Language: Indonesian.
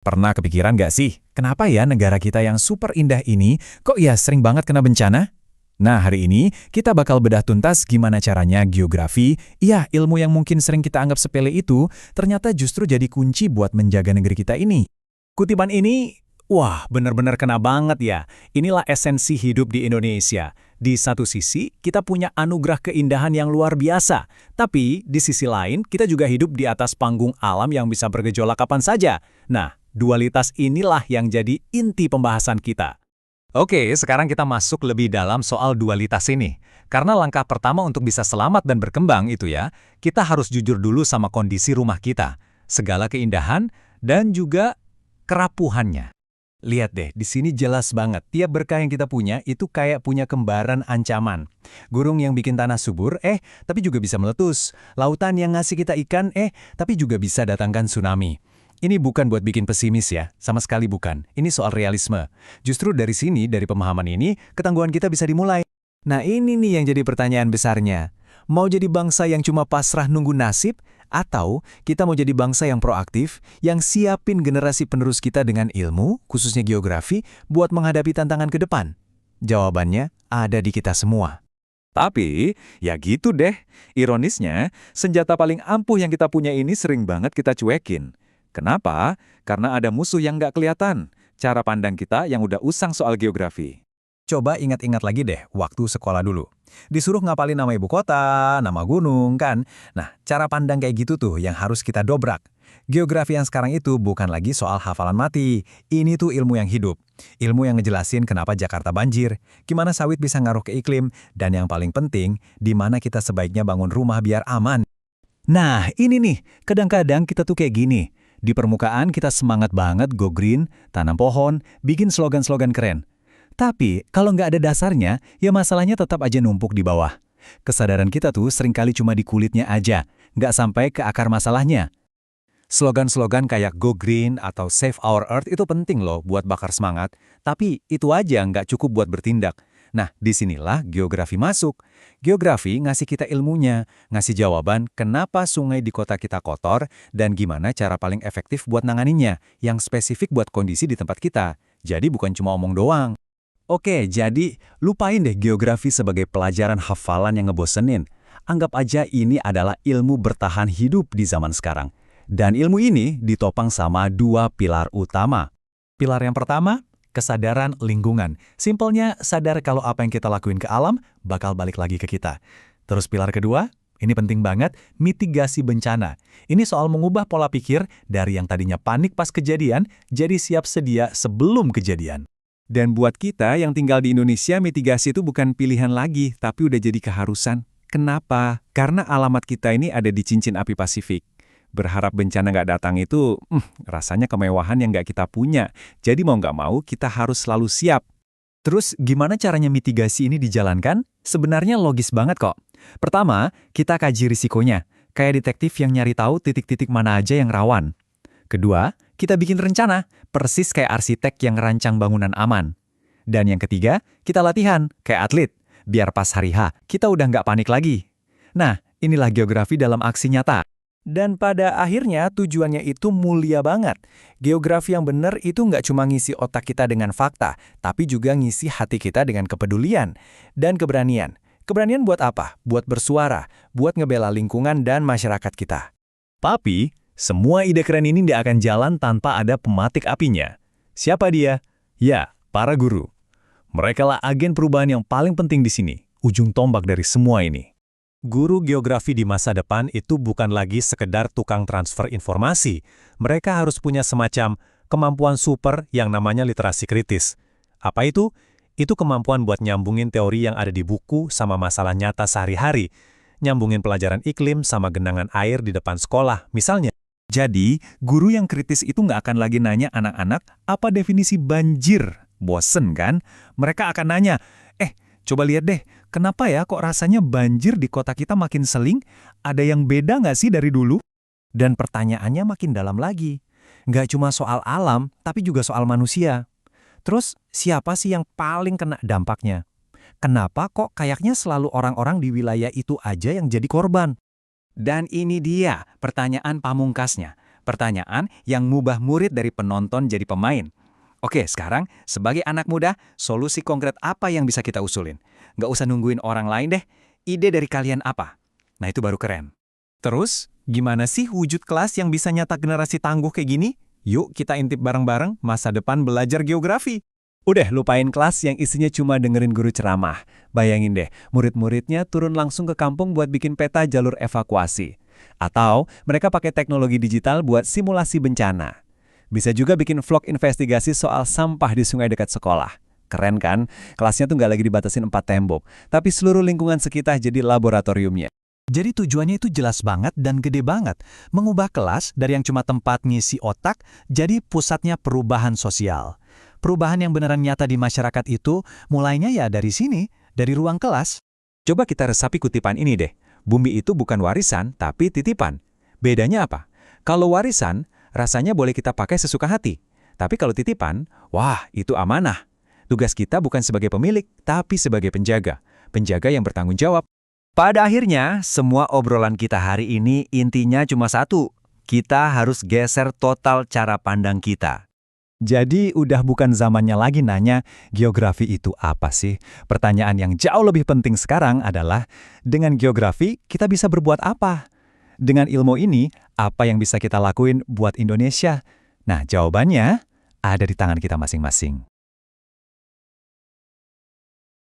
Pernah kepikiran nggak sih, kenapa ya negara kita yang super indah ini kok ya sering banget kena bencana? Nah, hari ini kita bakal bedah tuntas gimana caranya geografi, iya ilmu yang mungkin sering kita anggap sepele itu, ternyata justru jadi kunci buat menjaga negeri kita ini. Kutipan ini, wah benar-benar kena banget ya. Inilah esensi hidup di Indonesia. Di satu sisi, kita punya anugerah keindahan yang luar biasa. Tapi, di sisi lain, kita juga hidup di atas panggung alam yang bisa bergejolak kapan saja. Nah, dualitas inilah yang jadi inti pembahasan kita. Oke, sekarang kita masuk lebih dalam soal dualitas ini. Karena langkah pertama untuk bisa selamat dan berkembang itu ya, kita harus jujur dulu sama kondisi rumah kita. Segala keindahan dan juga kerapuhannya. Lihat deh, di sini jelas banget. Tiap berkah yang kita punya itu kayak punya kembaran ancaman. Gunung yang bikin tanah subur, tapi juga bisa meletus. Lautan yang ngasih kita ikan, tapi juga bisa datangkan tsunami. Ini bukan buat bikin pesimis ya, sama sekali bukan. Ini soal realisme. Justru dari sini, dari pemahaman ini, ketangguhan kita bisa dimulai. Nah ini nih yang jadi pertanyaan besarnya. Mau jadi bangsa yang cuma pasrah nunggu nasib? Atau kita mau jadi bangsa yang proaktif, yang siapin generasi penerus kita dengan ilmu, khususnya geografi, buat menghadapi tantangan ke depan? Jawabannya ada di kita semua. Tapi, ya gitu deh. Ironisnya, senjata paling ampuh yang kita punya ini sering banget kita cuekin. Kenapa? Karena ada musuh yang nggak kelihatan. Cara pandang kita yang udah usang soal geografi. Coba ingat-ingat lagi deh, waktu sekolah dulu. Disuruh ngapalin nama ibu kota, nama gunung, kan? Nah, cara pandang kayak gitu tuh yang harus kita dobrak. Geografi yang sekarang itu bukan lagi soal hafalan mati. Ini tuh ilmu yang hidup. Ilmu yang ngejelasin kenapa Jakarta banjir, gimana sawit bisa ngaruh ke iklim, dan yang paling penting, di mana kita sebaiknya bangun rumah biar aman. Nah, ini nih, kadang-kadang kita tuh kayak gini. Di permukaan kita semangat banget go green, tanam pohon, bikin slogan-slogan keren. Tapi kalau nggak ada dasarnya, ya masalahnya tetap aja numpuk di bawah. Kesadaran kita tuh seringkali cuma di kulitnya aja, nggak sampai ke akar masalahnya. Slogan-slogan kayak go green atau save our earth itu penting loh buat bakar semangat, tapi itu aja nggak cukup buat bertindak. Nah, disinilah geografi masuk. Geografi ngasih kita ilmunya, ngasih jawaban kenapa sungai di kota kita kotor, dan gimana cara paling efektif buat nanganinnya, yang spesifik buat kondisi di tempat kita. Jadi bukan cuma omong doang. Oke, jadi lupain deh geografi sebagai pelajaran hafalan yang ngebosenin. Anggap aja ini adalah ilmu bertahan hidup di zaman sekarang. Dan ilmu ini ditopang sama dua pilar utama. Pilar yang pertama, kesadaran lingkungan. Simpelnya sadar kalau apa yang kita lakuin ke alam bakal balik lagi ke kita. Terus pilar kedua, ini penting banget, mitigasi bencana. Ini soal mengubah pola pikir dari yang tadinya panik pas kejadian, jadi siap sedia sebelum kejadian. Dan buat kita yang tinggal di Indonesia, mitigasi itu bukan pilihan lagi, tapi udah jadi keharusan. Kenapa? Karena alamat kita ini ada di cincin api Pasifik. Berharap bencana nggak datang itu, rasanya kemewahan yang nggak kita punya. Jadi mau nggak mau, kita harus selalu siap. Terus gimana caranya mitigasi ini dijalankan? Sebenarnya logis banget kok. Pertama, kita kaji risikonya. Kayak detektif yang nyari tahu titik-titik mana aja yang rawan. Kedua, kita bikin rencana, persis kayak arsitek yang rancang bangunan aman. Dan yang ketiga, kita latihan, kayak atlet. Biar pas hari H, kita udah nggak panik lagi. Nah, inilah geografi dalam aksi nyata. Dan pada akhirnya tujuannya itu mulia banget. Geografi yang benar itu nggak cuma ngisi otak kita dengan fakta, tapi juga ngisi hati kita dengan kepedulian dan keberanian. Keberanian buat apa? Buat bersuara, buat ngebela lingkungan dan masyarakat kita. Tapi, semua ide keren ini nggak akan jalan tanpa ada pematik apinya. Siapa dia? Ya, para guru. Mereka lah agen perubahan yang paling penting di sini, ujung tombak dari semua ini. Guru geografi di masa depan itu bukan lagi sekedar tukang transfer informasi. Mereka harus punya semacam kemampuan super yang namanya literasi kritis. Apa itu? Itu kemampuan buat nyambungin teori yang ada di buku sama masalah nyata sehari-hari. Nyambungin pelajaran iklim sama genangan air di depan sekolah, misalnya. Jadi, guru yang kritis itu nggak akan lagi nanya anak-anak apa definisi banjir. Bosen kan? Mereka akan nanya, coba lihat deh, kenapa ya kok rasanya banjir di kota kita makin sering? Ada yang beda nggak sih dari dulu? Dan pertanyaannya makin dalam lagi. Nggak cuma soal alam, tapi juga soal manusia. Terus, siapa sih yang paling kena dampaknya? Kenapa kok kayaknya selalu orang-orang di wilayah itu aja yang jadi korban? Dan ini dia pertanyaan pamungkasnya. Pertanyaan yang ngubah murid dari penonton jadi pemain. Oke, sekarang sebagai anak muda, solusi konkret apa yang bisa kita usulin? Nggak usah nungguin orang lain deh. Ide dari kalian apa? Nah, itu baru keren. Terus, gimana sih wujud kelas yang bisa nyata generasi tangguh kayak gini? Yuk kita intip bareng-bareng masa depan belajar geografi. Udah lupain kelas yang isinya cuma dengerin guru ceramah. Bayangin deh, murid-muridnya turun langsung ke kampung buat bikin peta jalur evakuasi. Atau mereka pakai teknologi digital buat simulasi bencana. Bisa juga bikin vlog investigasi soal sampah di sungai dekat sekolah. Keren kan? Kelasnya tuh nggak lagi dibatasin 4 tembok, tapi seluruh lingkungan sekitar jadi laboratoriumnya. Jadi tujuannya itu jelas banget dan gede banget. Mengubah kelas dari yang cuma tempat ngisi otak, jadi pusatnya perubahan sosial. Perubahan yang beneran nyata di masyarakat itu mulainya ya dari sini, dari ruang kelas. Coba kita resapi kutipan ini deh. Bumi itu bukan warisan, tapi titipan. Bedanya apa? Kalau warisan, rasanya boleh kita pakai sesuka hati. Tapi kalau titipan, wah, itu amanah. Tugas kita bukan sebagai pemilik, tapi sebagai penjaga. Penjaga yang bertanggung jawab. Pada akhirnya, semua obrolan kita hari ini intinya cuma satu. Kita harus geser total cara pandang kita. Jadi udah bukan zamannya lagi nanya, geografi itu apa sih? Pertanyaan yang jauh lebih penting sekarang adalah, dengan geografi kita bisa berbuat apa? Dengan ilmu ini, apa yang bisa kita lakuin buat Indonesia? Nah, jawabannya ada di tangan kita masing-masing.